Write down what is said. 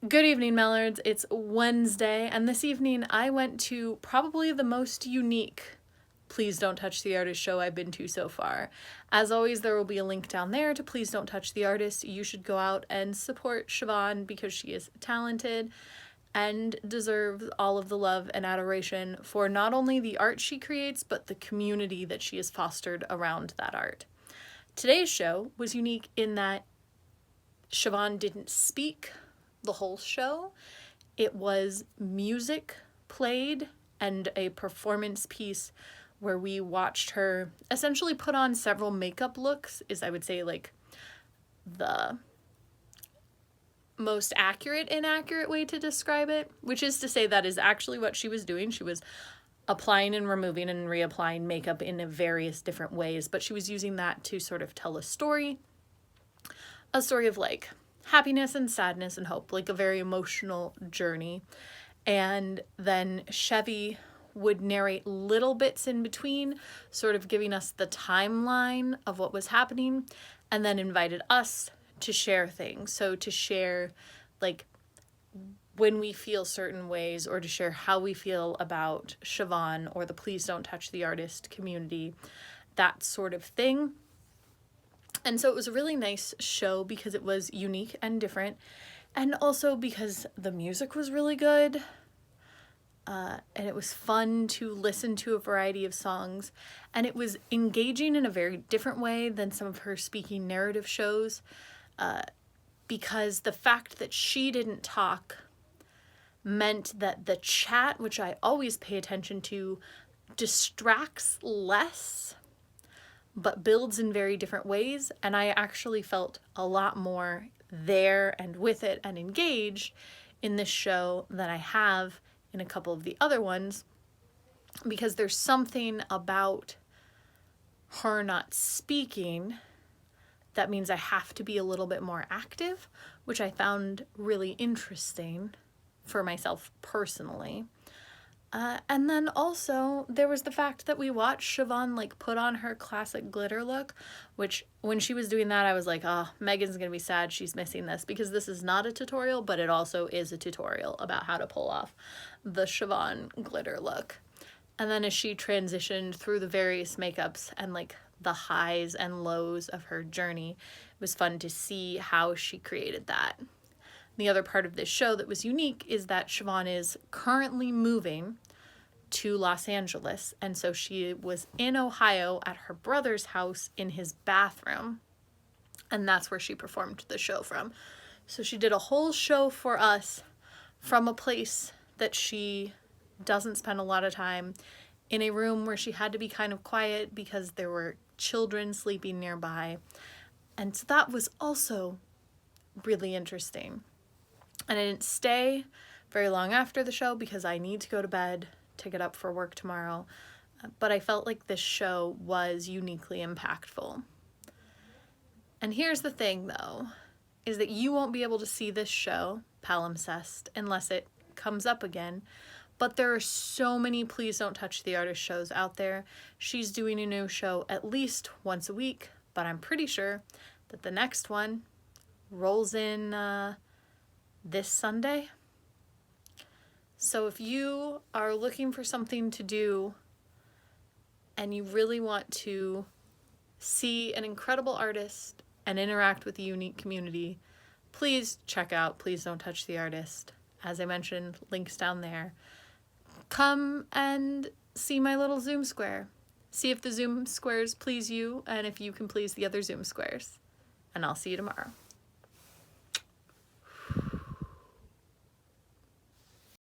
Good evening, Mellards. It's Wednesday, and this evening I went to probably the most unique Please Don't Touch the Artist show I've been to so far. As always, there will be a link down there to Please Don't Touch the Artist. You should go out and support Siobhan because she is talented and deserves all of the love and adoration for not only the art she creates, but the community that she has fostered around that art. Today's show was unique in that Siobhan didn't speak the whole show. It was music played and a performance piece where we watched her essentially put on several makeup looks, is I would say like the most inaccurate way to describe it, which is to say that is actually what she was doing. She was applying and removing and reapplying makeup in various different ways, but she was using that to sort of tell a story of like happiness and sadness and hope, like a very emotional journey. And then Chevy would narrate little bits in between, sort of giving us the timeline of what was happening, and then invited us to share things. So to share like when we feel certain ways, or to share how we feel about Siobhan or the Please Don't Touch the Artist community, that sort of thing. And so it was a really nice show because it was unique and different, and also because the music was really good, and it was fun to listen to a variety of songs, and it was engaging in a very different way than some of her speaking narrative shows, because the fact that she didn't talk meant that the chat, which I always pay attention to, distracts less but builds in very different ways, and I actually felt a lot more there and with it and engaged in this show than I have in a couple of the other ones, because there's something about her not speaking that means I have to be a little bit more active, which I found really interesting for myself personally. And then also there was the fact that we watched Siobhan like put on her classic glitter look, which when she was doing that, I was like, oh, Megan's gonna be sad she's missing this, because this is not a tutorial, but it also is a tutorial about how to pull off the Siobhan glitter look. And then as she transitioned through the various makeups and like the highs and lows of her journey, it was fun to see how she created that. The other part of this show that was unique is that Siobhan is currently moving to Los Angeles, and so she was in Ohio at her brother's house in his bathroom, and that's where she performed the show from. So she did a whole show for us from a place that she doesn't spend a lot of time, in a room where she had to be kind of quiet because there were children sleeping nearby, and so that was also really interesting. And I didn't stay very long after the show because I need to go to bed to get up for work tomorrow. But I felt like this show was uniquely impactful. And here's the thing, though, is that you won't be able to see this show, Palimpsest, unless it comes up again. But there are so many Please Don't Touch the Artist shows out there. She's doing a new show at least once a week, but I'm pretty sure that the next one rolls in this Sunday. So if you are looking for something to do and you really want to see an incredible artist and interact with a unique community, please check out Please Don't Touch the Artist. As I mentioned, links down there. Come and see my little Zoom square. See if the Zoom squares please you and if you can please the other Zoom squares. And I'll see you tomorrow.